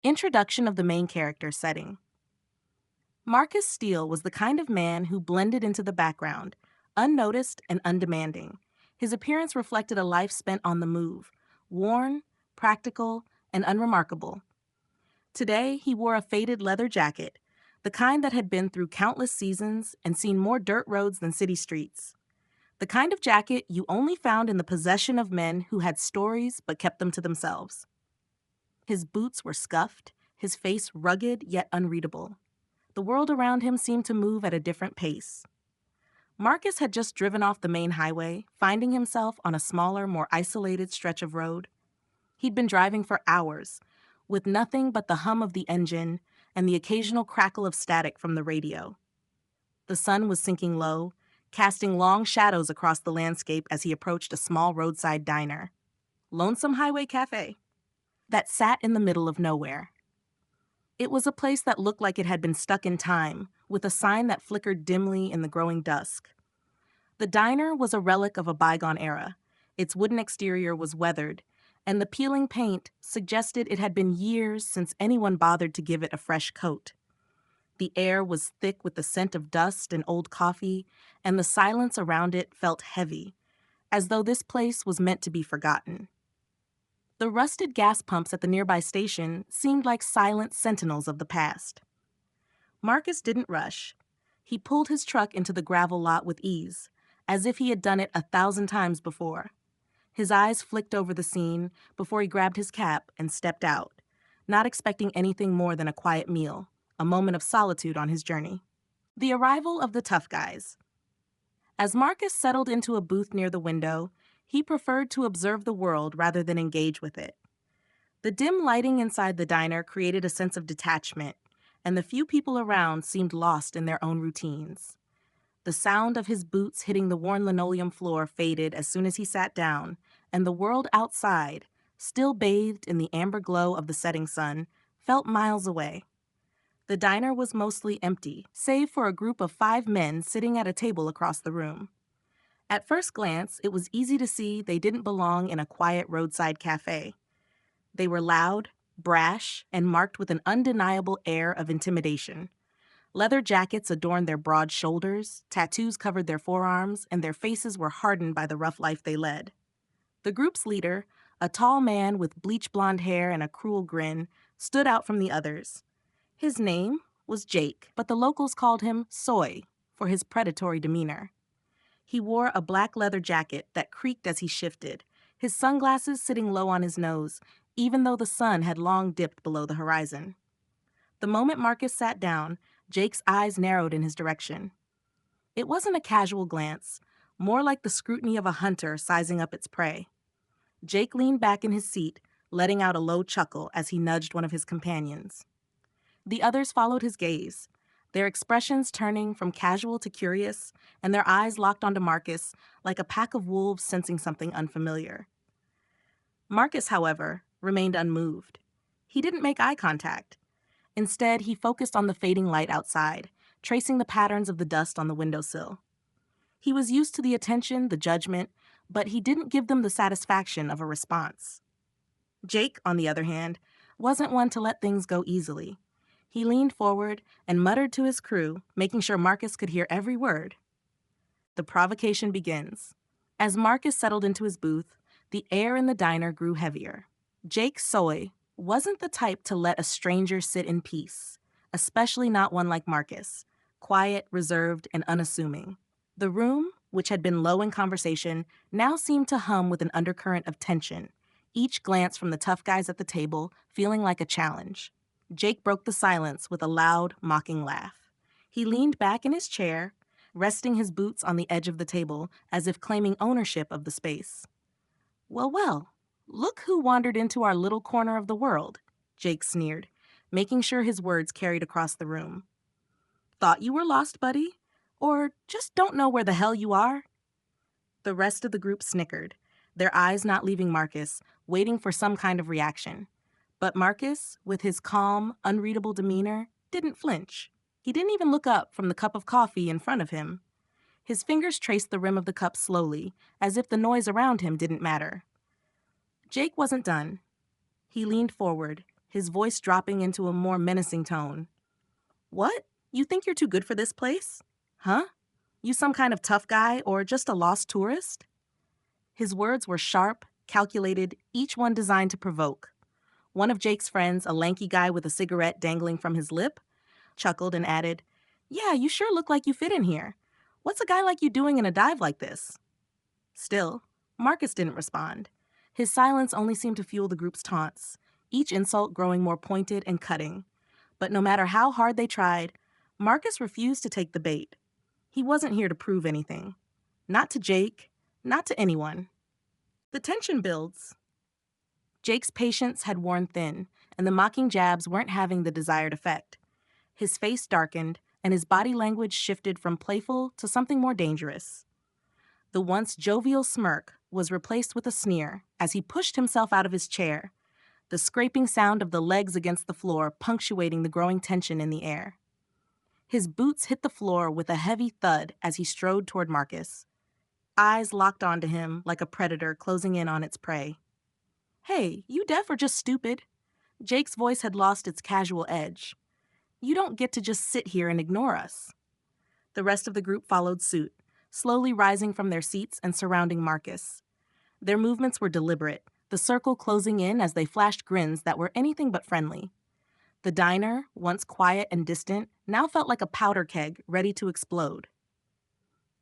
Introduction of the main character setting. Marcus Steele was the kind of man who blended into the background, unnoticed and undemanding. His appearance reflected a life spent on the move, worn, practical, and unremarkable. Today, he wore a faded leather jacket, the kind that had been through countless seasons and seen more dirt roads than city streets. The kind of jacket you only found in the possession of men who had stories but kept them to themselves. His boots were scuffed, his face rugged yet unreadable. The world around him seemed to move at a different pace. Marcus had just driven off the main highway, finding himself on a smaller, more isolated stretch of road. He'd been driving for hours, with nothing but the hum of the engine and the occasional crackle of static from the radio. The sun was sinking low, casting long shadows across the landscape as he approached a small roadside diner, Lonesome Highway Cafe, that sat in the middle of nowhere. It was a place that looked like it had been stuck in time, with a sign that flickered dimly in the growing dusk. The diner was a relic of a bygone era. Its wooden exterior was weathered, and the peeling paint suggested it had been years since anyone bothered to give it a fresh coat. The air was thick with the scent of dust and old coffee, and the silence around it felt heavy, as though this place was meant to be forgotten. The rusted gas pumps at the nearby station seemed like silent sentinels of the past. Marcus didn't rush. He pulled his truck into the gravel lot with ease, as if he had done it 1,000 times before. His eyes flicked over the scene before he grabbed his cap and stepped out, not expecting anything more than a quiet meal, a moment of solitude on his journey. The arrival of the tough guys. As Marcus settled into a booth near the window, he preferred to observe the world rather than engage with it. The dim lighting inside the diner created a sense of detachment, and the few people around seemed lost in their own routines. The sound of his boots hitting the worn linoleum floor faded as soon as he sat down, and the world outside, still bathed in the amber glow of the setting sun, felt miles away. The diner was mostly empty, save for a group of 5 men sitting at a table across the room. At first glance, it was easy to see they didn't belong in a quiet roadside cafe. They were loud, brash, and marked with an undeniable air of intimidation. Leather jackets adorned their broad shoulders, tattoos covered their forearms, and their faces were hardened by the rough life they led. The group's leader, a tall man with bleach blonde hair and a cruel grin, stood out from the others. His name was Jake, but the locals called him Soy for his predatory demeanor. He wore a black leather jacket that creaked as he shifted, his sunglasses sitting low on his nose, even though the sun had long dipped below the horizon. The moment Marcus sat down, Jake's eyes narrowed in his direction. It wasn't a casual glance, more like the scrutiny of a hunter sizing up its prey. Jake leaned back in his seat, letting out a low chuckle as he nudged one of his companions. The others followed his gaze, their expressions turning from casual to curious, and their eyes locked onto Marcus like a pack of wolves sensing something unfamiliar. Marcus, however, remained unmoved. He didn't make eye contact. Instead, he focused on the fading light outside, tracing the patterns of the dust on the windowsill. He was used to the attention, the judgment, but he didn't give them the satisfaction of a response. Jake, on the other hand, wasn't one to let things go easily. He leaned forward and muttered to his crew, making sure Marcus could hear every word. The provocation begins. As Marcus settled into his booth, the air in the diner grew heavier. Jake Soy wasn't the type to let a stranger sit in peace, especially not one like Marcus, quiet, reserved, and unassuming. The room, which had been low in conversation, now seemed to hum with an undercurrent of tension, each glance from the tough guys at the table feeling like a challenge. Jake broke the silence with a loud, mocking laugh. He leaned back in his chair, resting his boots on the edge of the table as if claiming ownership of the space. "Well, well, look who wandered into our little corner of the world," Jake sneered, making sure his words carried across the room. "Thought you were lost, buddy? Or just don't know where the hell you are?" The rest of the group snickered, their eyes not leaving Marcus, waiting for some kind of reaction. But Marcus, with his calm, unreadable demeanor, didn't flinch. He didn't even look up from the cup of coffee in front of him. His fingers traced the rim of the cup slowly, as if the noise around him didn't matter. Jake wasn't done. He leaned forward, his voice dropping into a more menacing tone. What? You think you're too good for this place? Huh? You some kind of tough guy or just a lost tourist? His words were sharp, calculated, each one designed to provoke. One of Jake's friends, a lanky guy with a cigarette dangling from his lip, chuckled and added, "Yeah, you sure look like you fit in here. What's a guy like you doing in a dive like this?" Still, Marcus didn't respond. His silence only seemed to fuel the group's taunts, each insult growing more pointed and cutting. But no matter how hard they tried, Marcus refused to take the bait. He wasn't here to prove anything. Not to Jake, not to anyone. The tension builds. Jake's patience had worn thin, and the mocking jabs weren't having the desired effect. His face darkened, and his body language shifted from playful to something more dangerous. The once jovial smirk was replaced with a sneer as he pushed himself out of his chair, the scraping sound of the legs against the floor punctuating the growing tension in the air. His boots hit the floor with a heavy thud as he strode toward Marcus. Eyes locked onto him like a predator closing in on its prey. "Hey, you deaf or just stupid?" Jake's voice had lost its casual edge. "You don't get to just sit here and ignore us." The rest of the group followed suit, slowly rising from their seats and surrounding Marcus. Their movements were deliberate, the circle closing in as they flashed grins that were anything but friendly. The diner, once quiet and distant, now felt like a powder keg ready to explode.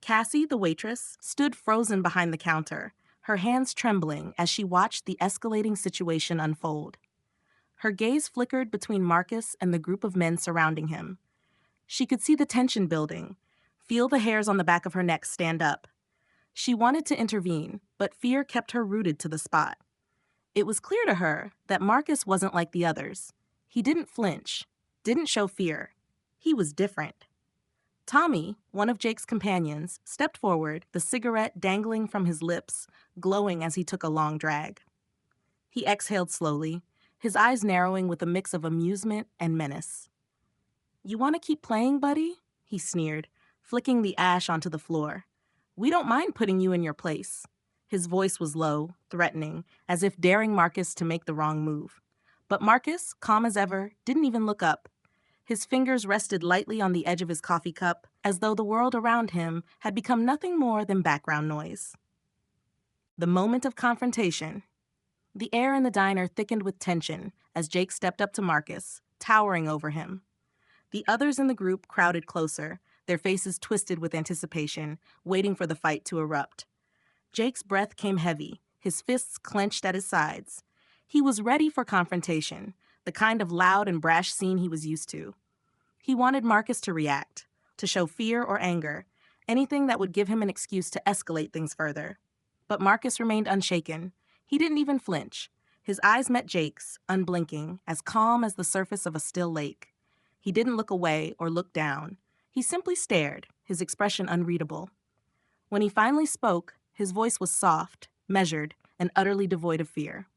Cassie, the waitress, stood frozen behind the counter, her hands trembling as she watched the escalating situation unfold. Her gaze flickered between Marcus and the group of men surrounding him. She could see the tension building, feel the hairs on the back of her neck stand up. She wanted to intervene, but fear kept her rooted to the spot. It was clear to her that Marcus wasn't like the others. He didn't flinch, didn't show fear. He was different. Tommy, one of Jake's companions, stepped forward, the cigarette dangling from his lips, glowing as he took a long drag. He exhaled slowly, his eyes narrowing with a mix of amusement and menace. "You want to keep playing, buddy?" he sneered, flicking the ash onto the floor. "We don't mind putting you in your place." His voice was low, threatening, as if daring Marcus to make the wrong move. But Marcus, calm as ever, didn't even look up. His fingers rested lightly on the edge of his coffee cup, as though the world around him had become nothing more than background noise. The moment of confrontation. The air in the diner thickened with tension as Jake stepped up to Marcus, towering over him. The others in the group crowded closer, their faces twisted with anticipation, waiting for the fight to erupt. Jake's breath came heavy, his fists clenched at his sides. He was ready for confrontation, the kind of loud and brash scene he was used to. He wanted Marcus to react, to show fear or anger, anything that would give him an excuse to escalate things further. But Marcus remained unshaken. He didn't even flinch. His eyes met Jake's, unblinking, as calm as the surface of a still lake. He didn't look away or look down. He simply stared, his expression unreadable. When he finally spoke, his voice was soft, measured, and utterly devoid of fear.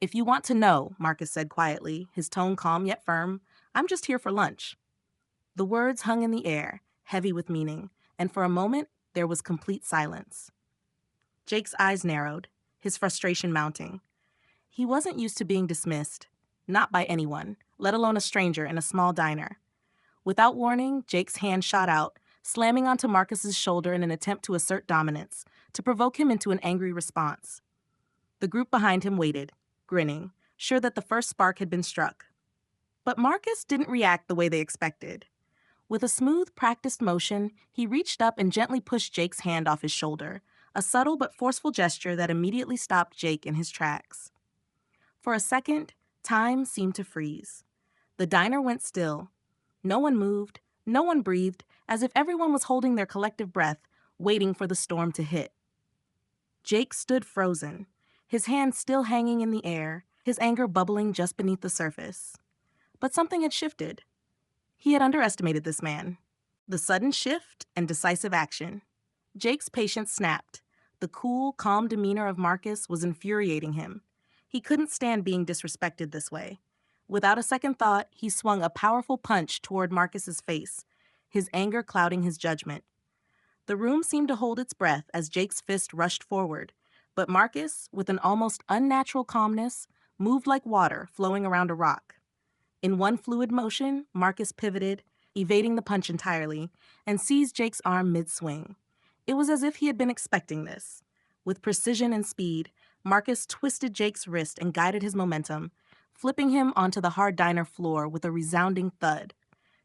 "If you want to know," Marcus said quietly, his tone calm yet firm, "I'm just here for lunch." The words hung in the air, heavy with meaning, and for a moment, there was complete silence. Jake's eyes narrowed, his frustration mounting. He wasn't used to being dismissed, not by anyone, let alone a stranger in a small diner. Without warning, Jake's hand shot out, slamming onto Marcus's shoulder in an attempt to assert dominance, to provoke him into an angry response. The group behind him waited, grinning, sure that the first spark had been struck. But Marcus didn't react the way they expected. With a smooth, practiced motion, he reached up and gently pushed Jake's hand off his shoulder, a subtle but forceful gesture that immediately stopped Jake in his tracks. For a second, time seemed to freeze. The diner went still. No one moved, no one breathed, as if everyone was holding their collective breath, waiting for the storm to hit. Jake stood frozen, his hand still hanging in the air, his anger bubbling just beneath the surface. But something had shifted. He had underestimated this man. The sudden shift and decisive action. Jake's patience snapped. The cool, calm demeanor of Marcus was infuriating him. He couldn't stand being disrespected this way. Without a second thought, he swung a powerful punch toward Marcus's face, his anger clouding his judgment. The room seemed to hold its breath as Jake's fist rushed forward, but Marcus, with an almost unnatural calmness, moved like water flowing around a rock. In one fluid motion, Marcus pivoted, evading the punch entirely, and seized Jake's arm mid-swing. It was as if he had been expecting this. With precision and speed, Marcus twisted Jake's wrist and guided his momentum, flipping him onto the hard diner floor with a resounding thud.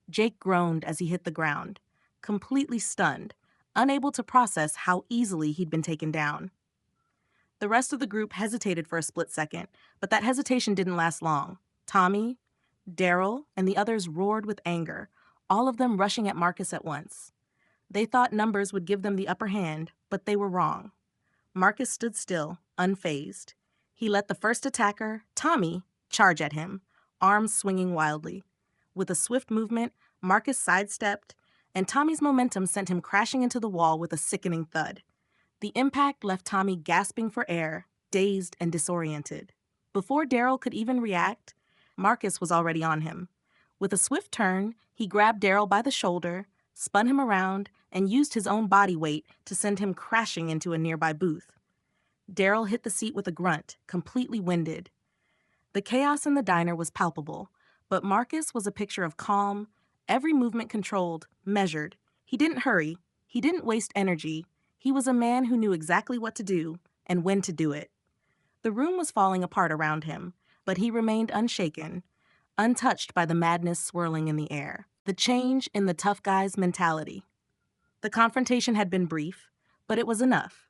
Jake groaned as he hit the ground, completely stunned, unable to process how easily he'd been taken down. The rest of the group hesitated for a split second, but that hesitation didn't last long. Tommy, Daryl, and the others roared with anger, all of them rushing at Marcus at once. They thought numbers would give them the upper hand, but they were wrong. Marcus stood still, unfazed. He let the first attacker, Tommy, charge at him, arms swinging wildly. With a swift movement, Marcus sidestepped, and Tommy's momentum sent him crashing into the wall with a sickening thud. The impact left Tommy gasping for air, dazed and disoriented. Before Daryl could even react, Marcus was already on him. With a swift turn, he grabbed Daryl by the shoulder, spun him around, and used his own body weight to send him crashing into a nearby booth. Daryl hit the seat with a grunt, completely winded. The chaos in the diner was palpable, but Marcus was a picture of calm, every movement controlled, measured. He didn't hurry. He didn't waste energy. He was a man who knew exactly what to do and when to do it. The room was falling apart around him, but he remained unshaken, untouched by the madness swirling in the air, the change in the tough guy's mentality. The confrontation had been brief, but it was enough.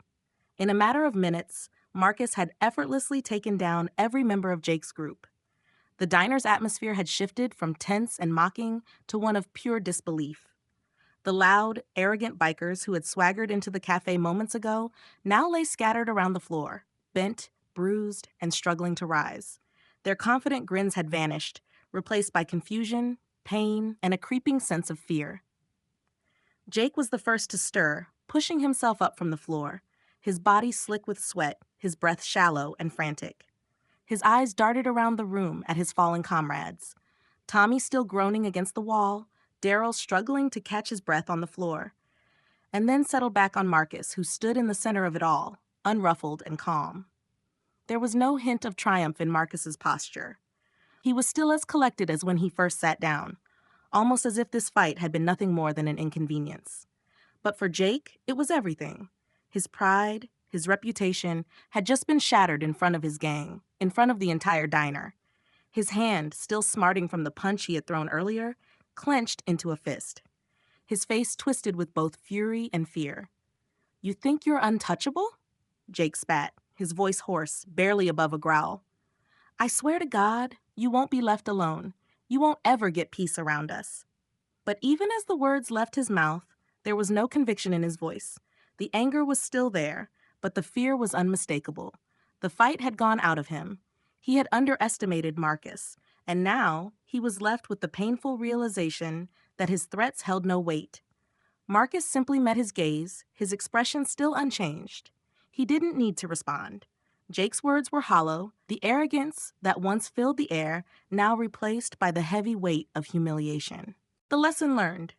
In a matter of minutes, Marcus had effortlessly taken down every member of Jake's group. The diner's atmosphere had shifted from tense and mocking to one of pure disbelief. The loud, arrogant bikers who had swaggered into the cafe moments ago now lay scattered around the floor, bent, bruised, and struggling to rise. Their confident grins had vanished, replaced by confusion, pain, and a creeping sense of fear. Jake was the first to stir, pushing himself up from the floor, his body slick with sweat, his breath shallow and frantic. His eyes darted around the room at his fallen comrades. Tommy still groaning against the wall, Daryl struggling to catch his breath on the floor, and then settled back on Marcus, who stood in the center of it all, unruffled and calm. There was no hint of triumph in Marcus's posture. He was still as collected as when he first sat down, almost as if this fight had been nothing more than an inconvenience. But for Jake, it was everything. His pride, his reputation, had just been shattered in front of his gang, in front of the entire diner. His hand, still smarting from the punch he had thrown earlier, clenched into a fist. His face twisted with both fury and fear. "You think you're untouchable?" Jake spat, his voice hoarse, barely above a growl. "I swear to God, you won't be left alone. You won't ever get peace around us." But even as the words left his mouth, there was no conviction in his voice. The anger was still there, but the fear was unmistakable. The fight had gone out of him. He had underestimated Marcus, and now he was left with the painful realization that his threats held no weight. Marcus simply met his gaze, his expression still unchanged. He didn't need to respond. Jake's words were hollow, the arrogance that once filled the air now replaced by the heavy weight of humiliation. The lesson learned.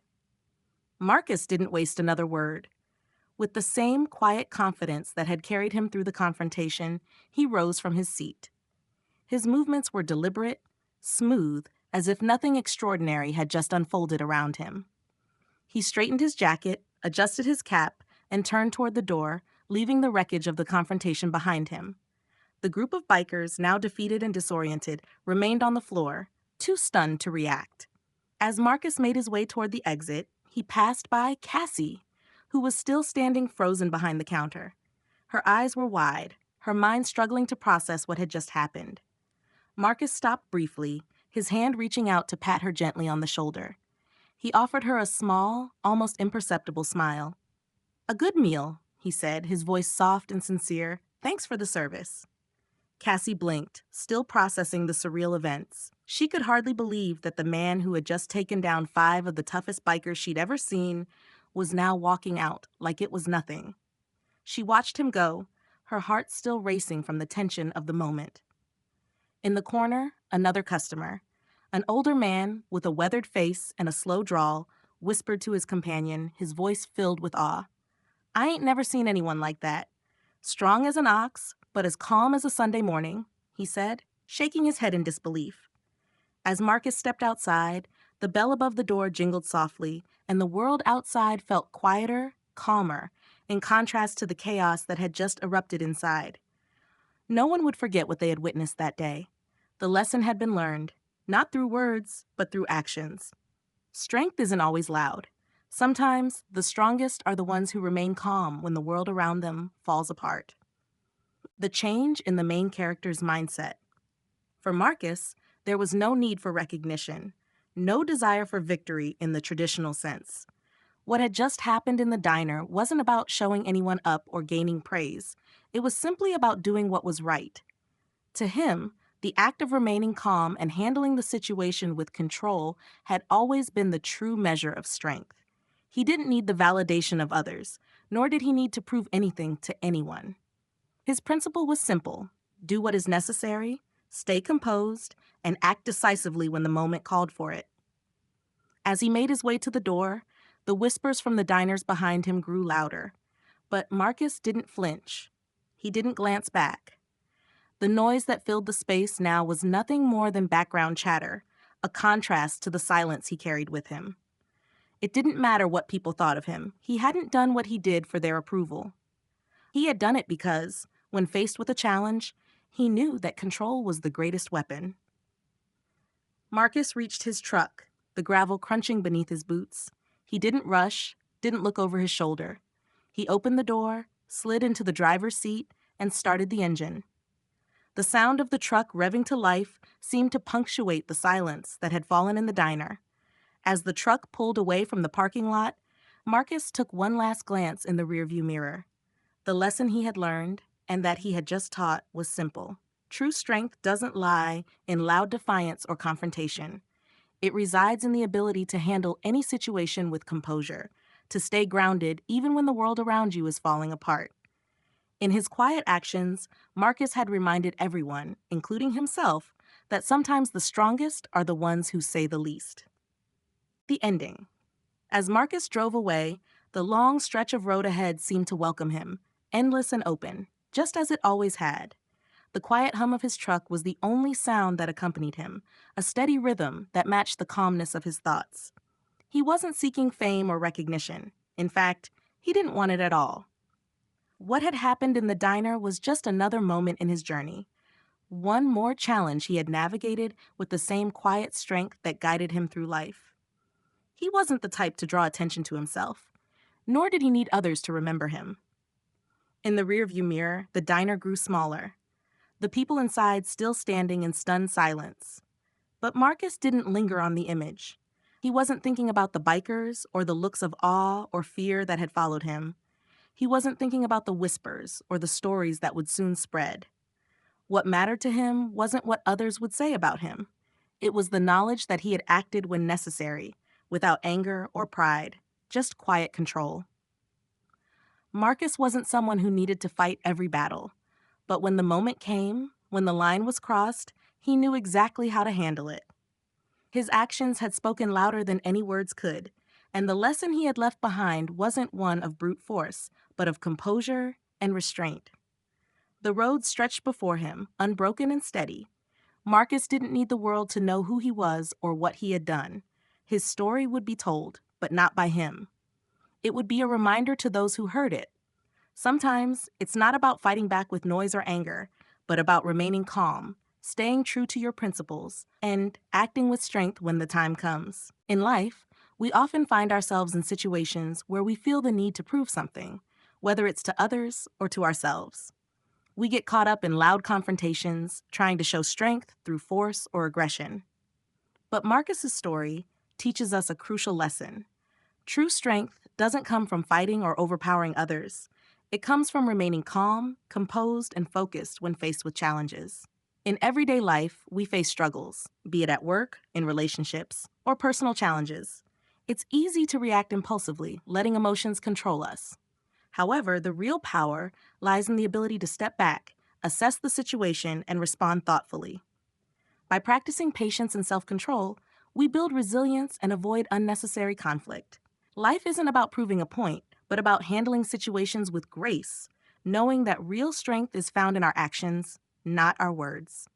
Marcus didn't waste another word. With the same quiet confidence that had carried him through the confrontation, he rose from his seat. His movements were deliberate, smooth, as if nothing extraordinary had just unfolded around him. He straightened his jacket, adjusted his cap, and turned toward the door, leaving the wreckage of the confrontation behind him. The group of bikers, now defeated and disoriented, remained on the floor, too stunned to react. As Marcus made his way toward the exit, he passed by Cassie, who was still standing frozen behind the counter. Her eyes were wide, her mind struggling to process what had just happened. Marcus stopped briefly, his hand reaching out to pat her gently on the shoulder. He offered her a small, almost imperceptible smile. "A good meal," he said, his voice soft and sincere. "Thanks for the service." Cassie blinked, still processing the surreal events. She could hardly believe that the man who had just taken down 5 of the toughest bikers she'd ever seen was now walking out like it was nothing. She watched him go, her heart still racing from the tension of the moment. In the corner, another customer, an older man with a weathered face and a slow drawl, whispered to his companion, his voice filled with awe. "I ain't never seen anyone like that. Strong as an ox, but as calm as a Sunday morning," he said. shaking his head in disbelief. As Marcus stepped outside, the bell above the door jingled softly, and the world outside felt quieter, calmer, in contrast to the chaos that had just erupted inside. No one would forget what they had witnessed that day. The lesson had been learned, not through words, but through actions. Strength isn't always loud. Sometimes, the strongest are the ones who remain calm when the world around them falls apart. The change in the main character's mindset. For Marcus, there was no need for recognition, no desire for victory in the traditional sense. What had just happened in the diner wasn't about showing anyone up or gaining praise. It was simply about doing what was right. To him, the act of remaining calm and handling the situation with control had always been the true measure of strength. He didn't need the validation of others, nor did he need to prove anything to anyone. His principle was simple: do what is necessary, stay composed, and act decisively when the moment called for it. As he made his way to the door, the whispers from the diners behind him grew louder. But Marcus didn't flinch. He didn't glance back. The noise that filled the space now was nothing more than background chatter, a contrast to the silence he carried with him. It didn't matter what people thought of him. He hadn't done what he did for their approval. He had done it because, when faced with a challenge, he knew that control was the greatest weapon. Marcus reached his truck, the gravel crunching beneath his boots. He didn't rush, didn't look over his shoulder. He opened the door, slid into the driver's seat, and started the engine. The sound of the truck revving to life seemed to punctuate the silence that had fallen in the diner. As the truck pulled away from the parking lot, Marcus took one last glance in the rearview mirror. The lesson he had learned, and that he had just taught, was simple. True strength doesn't lie in loud defiance or confrontation. It resides in the ability to handle any situation with composure, to stay grounded even when the world around you is falling apart. In his quiet actions, Marcus had reminded everyone, including himself, that sometimes the strongest are the ones who say the least. The ending. As Marcus drove away, the long stretch of road ahead seemed to welcome him, endless and open, just as it always had. The quiet hum of his truck was the only sound that accompanied him, a steady rhythm that matched the calmness of his thoughts. He wasn't seeking fame or recognition. In fact, he didn't want it at all. What had happened in the diner was just another moment in his journey. One more challenge he had navigated with the same quiet strength that guided him through life. He wasn't the type to draw attention to himself, nor did he need others to remember him. In the rearview mirror, the diner grew smaller, the people inside still standing in stunned silence. But Marcus didn't linger on the image. He wasn't thinking about the bikers or the looks of awe or fear that had followed him. He wasn't thinking about the whispers or the stories that would soon spread. What mattered to him wasn't what others would say about him. It was the knowledge that he had acted when necessary, without anger or pride, just quiet control. Marcus wasn't someone who needed to fight every battle. But when the moment came, when the line was crossed, he knew exactly how to handle it. His actions had spoken louder than any words could, and the lesson he had left behind wasn't one of brute force, but of composure and restraint. The road stretched before him, unbroken and steady. Marcus didn't need the world to know who he was or what he had done. His story would be told, but not by him. It would be a reminder to those who heard it. Sometimes it's not about fighting back with noise or anger, but about remaining calm, staying true to your principles, and acting with strength when the time comes. In life, we often find ourselves in situations where we feel the need to prove something, whether it's to others or to ourselves. We get caught up in loud confrontations, trying to show strength through force or aggression. But Marcus's story teaches us a crucial lesson. True strength doesn't come from fighting or overpowering others. It comes from remaining calm, composed, and focused when faced with challenges. In everyday life, we face struggles, be it at work, in relationships, or personal challenges. It's easy to react impulsively, letting emotions control us. However, the real power lies in the ability to step back, assess the situation, and respond thoughtfully. By practicing patience and self-control, we build resilience and avoid unnecessary conflict. Life isn't about proving a point, but about handling situations with grace, knowing that real strength is found in our actions, not our words.